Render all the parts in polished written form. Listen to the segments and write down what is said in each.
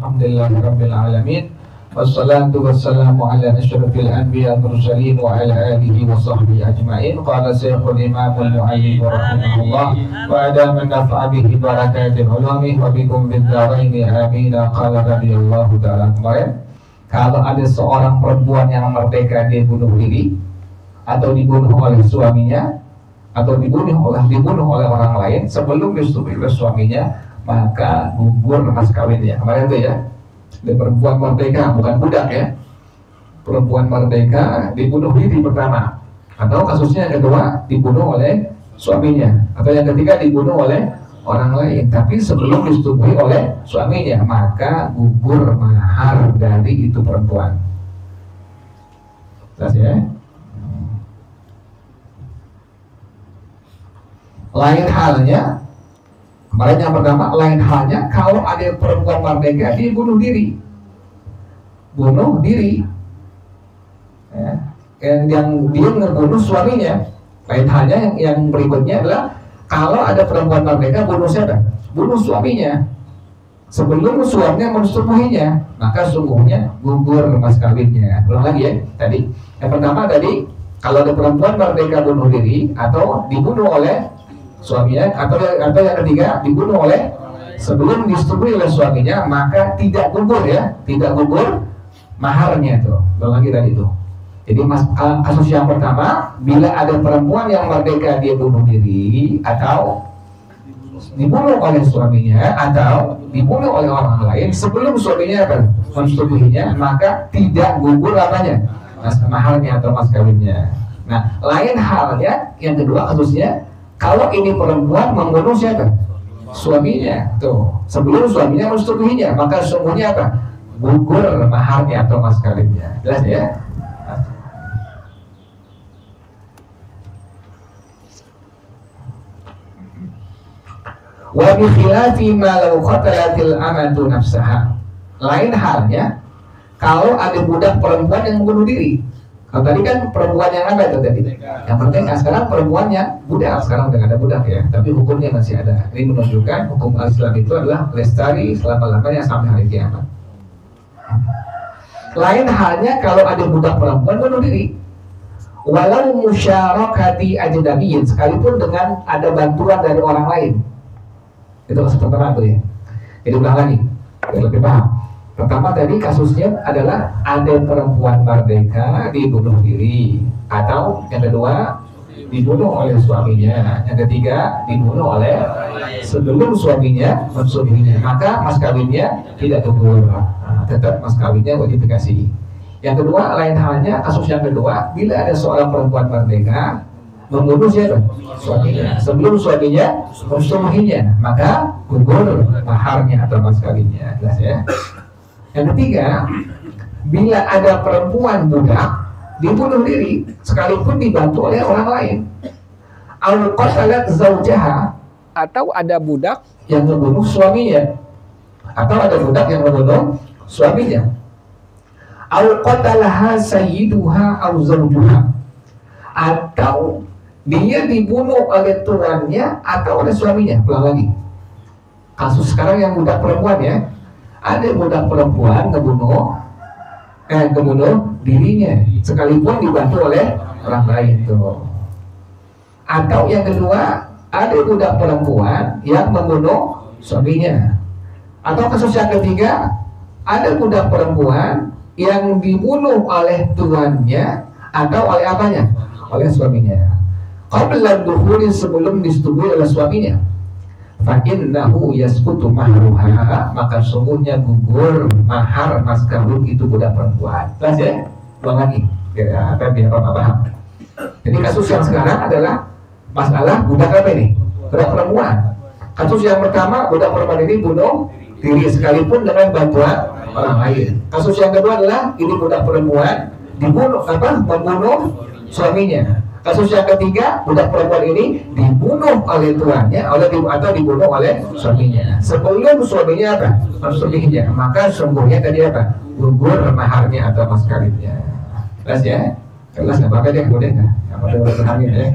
Alhamdulillahirabbil alamin. Wassalatu wassalamu ala asyrafil anbiya mursalin wa ala alihi wa sahbihi ajma'in. Qala Syekhul Imam al-Mu'allim rahimahullah wa ada man nafa'a bihi barakatil ulumi wa bikum bid darain amin. Qala radhiyallahu ta'ala kemarin, kalau ada seorang perempuan yang merdeka dia bunuh diri atau dibunuh oleh suaminya atau dibunuh oleh orang lain sebelum disetujui oleh suaminya, maka gugur mas kawinnya. Kemarin itu ya, ada perempuan merdeka, bukan budak ya, perempuan merdeka dibunuh diri pertama, atau kasusnya yang kedua dibunuh oleh suaminya, atau yang ketiga dibunuh oleh orang lain, tapi sebelum disetujui oleh suaminya, maka gugur mahar dari itu perempuan. Jelas ya? Lain halnya, kemarin yang pertama, lain halnya kalau ada perempuan merdeka dia bunuh diri ya. Yang dia ngebunuh suaminya. Lain halnya yang berikutnya adalah kalau ada perempuan merdeka bunuh siapa? Bunuh suaminya sebelum suaminya mensetubuhinya, maka sungguhnya gugur mas kawinnya. Ulang lagi ya, tadi yang pertama tadi, kalau ada perempuan merdeka bunuh diri atau dibunuh oleh suaminya, atau yang ketiga dibunuh oleh sebelum disetujui oleh suaminya, maka tidak gugur ya, tidak gugur maharnya tuh. Lagi tadi itu. Jadi kasus yang pertama, bila ada perempuan yang merdeka dia bunuh diri atau dibunuh oleh suaminya atau dibunuh oleh orang lain sebelum suaminya mensetubuhinya, maka tidak gugur apanya? Maharnya atau mas kawinnya. Nah, lain halnya yang kedua kasusnya, kalau ini perempuan membunuh siapa? Suaminya. Tuh, sebelum suaminya mensetubuhinya, maka sungguhnya apa? Gugur maharnya atau mas kawinnya. Jelas ya? Wa bi khilafi ma law qatalatil amatu nafsaha. Lain halnya kalau ada budak perempuan yang membunuh diri. Kalau tadi kan perempuan yang apa itu tadi? Yang penting sekarang perempuannya budak, sekarang udah ada budak ya, tapi hukumnya masih ada. Ini menunjukkan hukum Islam itu adalah lestari selama-lamanya sampai hari kiamat. Lain halnya kalau ada budak perempuan bunuh diri, walau musyarakati ajnabiyyin, sekalipun dengan ada bantuan dari orang lain. Itu kasus pertama tuh ya. Jadi ulang lagi, biar lebih paham. Pertama tadi kasusnya adalah ada perempuan merdeka dibunuh diri, atau yang kedua dibunuh oleh suaminya, yang ketiga dibunuh oleh sebelum suaminya mensetubuhinya, maka mas kawinnya tidak gugur, tetap mas kawinnya wajib dikasih. Yang kedua, lain halnya kasus yang kedua, bila ada seorang perempuan merdeka membunuh siapa? Suaminya sebelum suaminya mensetubuhinya, maka gugur maharnya atau mas kawinnya. Jelas ya? Yang ketiga, bila ada perempuan budak dibunuh diri sekalipun dibantu oleh orang lain, al-qatalat zaujaha, atau ada budak yang membunuh suaminya, atau ada budak yang membunuh suaminya, al-qatalaha sayyiduha au zaujuha, atau dia dibunuh oleh tuannya atau oleh suaminya. Ulang lagi, kasus sekarang yang budak perempuan ya, ada budak perempuan ngebunuh dirinya sekalipun dibantu oleh orang lain tuh. Atau yang kedua, ada budak perempuan yang membunuh suaminya. Atau kasus yang ketiga, ada budak perempuan yang dibunuh oleh tuannya atau oleh apanya? Oleh suaminya. Qabla dukhuli, sebelum disetujui oleh suaminya. Fa'innahu yaskutu mahruha, maka sungguhnya gugur mahar mas kawin itu budak perempuan. Jelas ya? Ulang lagi biar Bapak paham. Jadi kasus yang sekarang adalah masalah budak apa ini? Budak perempuan. Kasus yang pertama, budak perempuan ini bunuh diri sekalipun dengan bantuan orang lain. Kasus yang kedua adalah ini budak perempuan membunuh suaminya. Kasus yang ketiga, budak perempuan ini dibunuh oleh tuannya atau dibunuh oleh suaminya sebelum suaminya apa? Mensetubuhinya, maka sungguhnya tadi apa? Gugur maharnya atau mas kawinnya. Jelas ya? Jelas nggak apa-apa deh, boleh nggak? Nggak apa-apa berhamil ya.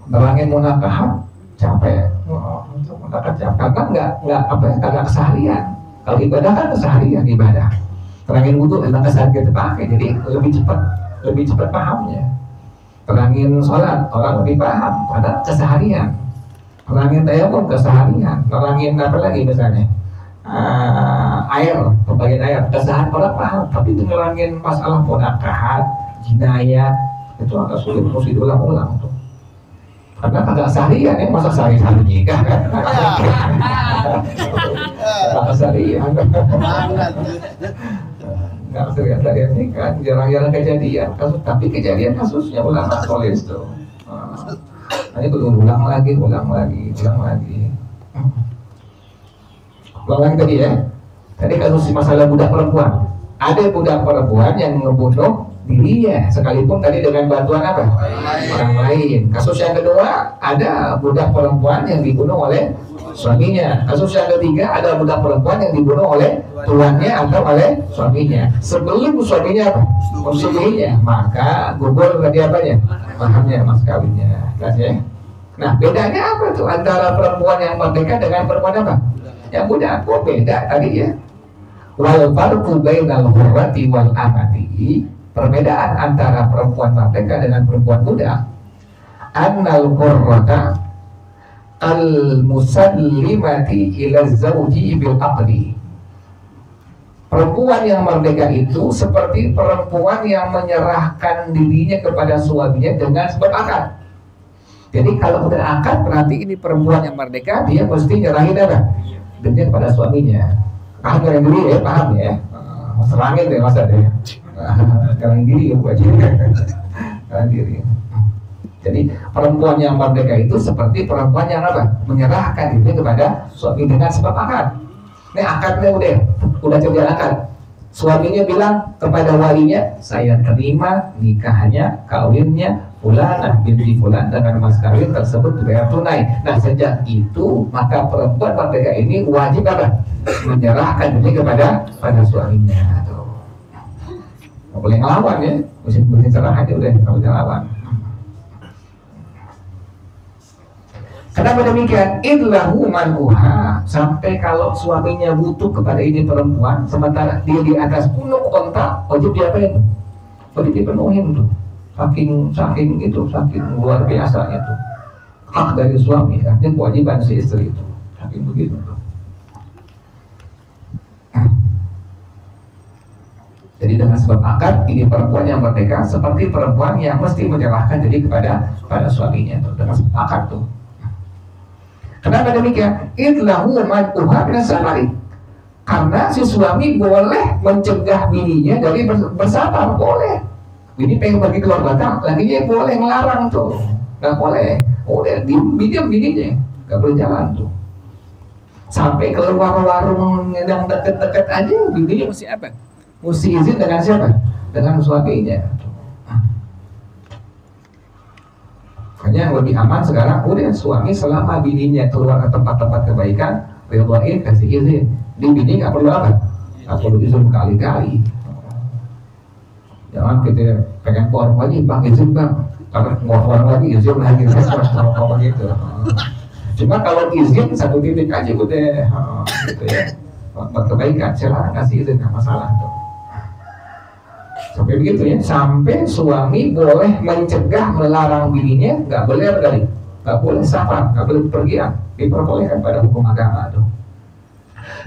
nerangin munakahat capek, munakahat capek karena nggak apa ya, kagak keseharian. Kalau ibadah kan keseharian ibadah. Terangin wudhu memang keseharian kita pakai, jadi lebih cepat pahamnya. Terangin sholat orang lebih paham pada keseharian. Terangin tayamum keseharian. Terangin apa lagi misalnya air, pembagian air keseharian orang paham. Tapi nerangin masalah munakahat, jinayat itu agak sulit, mesti diulang-ulang tuh. Karena kagak seharian ya, masa sehari-hari nikah kan? Kagak seharian. Nggak sehari-harian nikah, jarang-jarang kejadian. Tapi kejadian kasusnya ulama tulis tuh. Hanya ulang lagi. Ulang lagi tadi ya. Tadi kasus masalah budak perempuan. Ada budak perempuan yang ngebunuh dirinya, sekalipun tadi dengan bantuan apa? Orang lain. Kasus yang kedua, ada budak perempuan yang dibunuh oleh suaminya. Kasus yang ketiga, ada budak perempuan yang dibunuh oleh tuannya atau oleh suaminya. Sebelum suaminya apa? Mensuaminya, maka gugur tadi apanya? Maharnya, mas kawinnya. Ya? Nah, bedanya apa tuh antara perempuan yang merdeka dengan perempuan apa? Yang budak. Kok beda tadi ya? Wal farqu bainal hurrati wal amati. Perbedaan antara perempuan merdeka dengan perempuan budak, annal hurrata al musallimati ila zawji bil aqli. Perempuan yang merdeka itu seperti perempuan yang menyerahkan dirinya kepada suaminya dengan sebab akad. Jadi kalau udah akad berarti ini perempuan yang merdeka, dia mesti nyerahin apa? Dirinya kepada suaminya. Paham yang dulu ya, paham ya. Serangin deh masa deh. Sekarang diri ya sekarang diri. Jadi perempuan yang merdeka itu seperti perempuan yang apa? Menyerahkan diri kepada suami dengan sebab akad. Ini akadnya udah terjadi akad. Suaminya bilang kepada walinya, saya terima nikahannya, kawinnya fulanah binti fulan dengan mas kawin tersebut dibayar tunai. Nah sejak itu maka perempuan merdeka ini wajib apa? Menyerahkan diri kepada suaminya. Nggak boleh ngelawan ya, mesti cerah aja udah, nggak boleh ngelawan. Kenapa demikian? Illahu man'uha. Sampai kalau suaminya butuh kepada ini perempuan, sementara dia di atas punuk onta, wajib diapain? Wajib dipenuhin tuh. Saking luar biasanya tuh. Hak dari suami, artinya kewajiban si istri itu. Saking begitu tuh. Jadi dengan sebab akad ini perempuan yang merdeka seperti perempuan yang mesti menyerahkan diri kepada suaminya tuh, dengan sebab akad tuh. Kenapa demikian? Illahu man'uha min as-safari. Karena si suami boleh mencegah bininya dari bersafar, boleh. Bini pengen pergi keluar kota, lakinya boleh melarang tuh, nggak boleh. Udah diam bininya, nggak boleh jalan tuh. Sampai keluar warung yang deket-deket aja, bininya mesti apa? Mesti izin dengan siapa? Dengan suaminya. Makanya yang lebih aman sekarang udah suami selama bininya keluar ke tempat-tempat kebaikan, ridwain kasih izin. Di bini nggak perlu apa? Nggak perlu izin berkali-kali. Jangan kita pengen keluar lagi, bang izin bang. Karena mau keluar lagi izin lagi, sama gitu. Cuma kalau izin satu titik aja udah, gitu ya. Tempat kebaikan, silakan kasih izin, nggak masalah tuh. Sampai begitu ya, sampai suami boleh mencegah, melarang bininya, nggak boleh bergali, nggak boleh safar, nggak boleh pergian, diperbolehkan pada hukum agama tuh.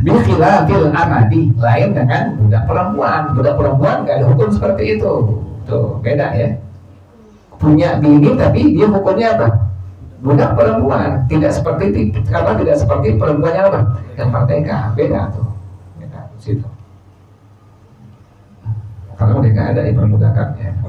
Bikhilafil amati, lain dengan budak perempuan nggak ada hukum seperti itu, tuh beda ya. Punya bini tapi dia hukumnya apa? Budak perempuan, tidak seperti perempuan yang apa? Yang merdeka, beda tuh, beda situ. Karena mereka ada dipermudahkannya.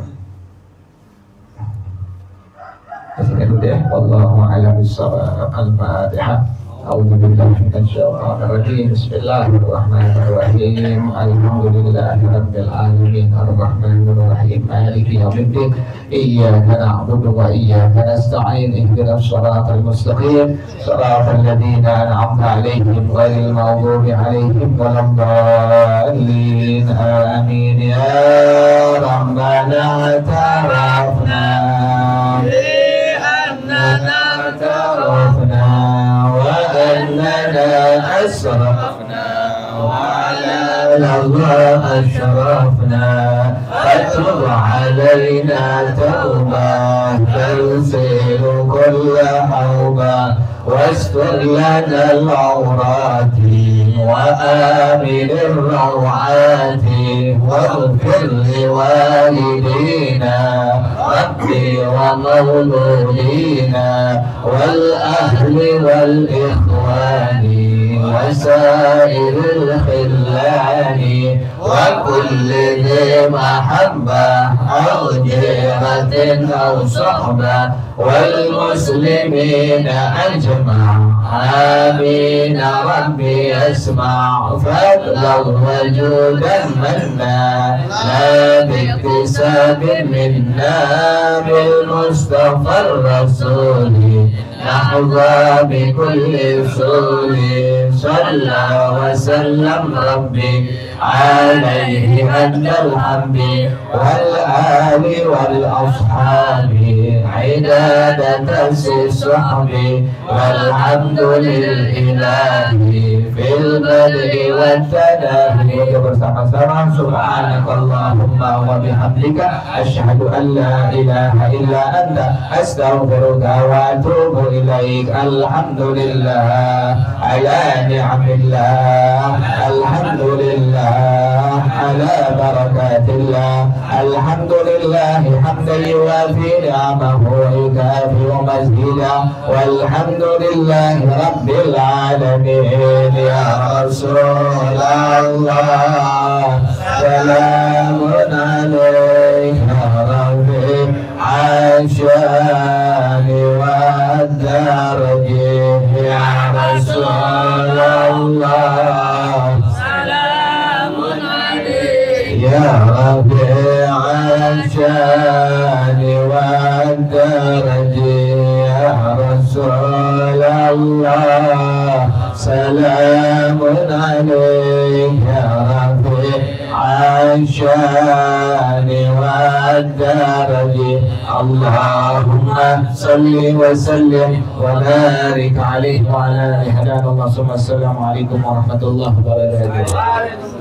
Kesini dulu ya. Wallahu a'lam bishawab. Al-Fatihah. A'udzu billahi minasy syaithanir rajim. Bismillahirrahmanirrahim. Alhamdulillahi rabbil alamin. Arrahmanir rahim. Maliki yaumiddin. Iyyaka na'budu wa iyyaka nasta'in. Ihdinas shiratal mustaqim. Shiratal ladzina an'amta 'alaihim ghairil maghdubi 'alaihim waladdallin. Amin ya rabbana ta'arafna bi annana الله أشرفنا فتب علينا توبة تغسل كل حوبة واستر لنا العورات وآمن الروعات واغفر لوالدينا ربي ومولودينا والأهل والإخوان وسائر الخلان وكل ذي محبة أو جهة أو صحبة والمسلمين أجمع آمين ربي اسمع فضلا وجودا منا لا باكتساب منا بالمصطفى الرسول نحظى بكل سور صلى وسلم ربي عليه أن الحمد والآل والأصحاب عدادة الصحب والحمد للإله في البدء والتناهي bersama-sama سبحانك اللهم وبحمدك أشهد أن لا إله إلا أنت أستغفرك وأتوب إليك الحمد لله على نعم الله الحمد لله على بركات الله الحمد لله حمدا يوافي نعمه ويكافئ مزيدا والحمد لله رب العالمين يا رسول الله سلام عليك يا ربي عاشان والدرج يا رسول الله سلام عليك يا ربيع الشان والدرج يا رسول الله سلام عليك يا ربيع الشان والدرج اللهم صل وسلم وبارك عليه وعلى آله. الله ثم السلام عليكم ورحمة الله وبركاته.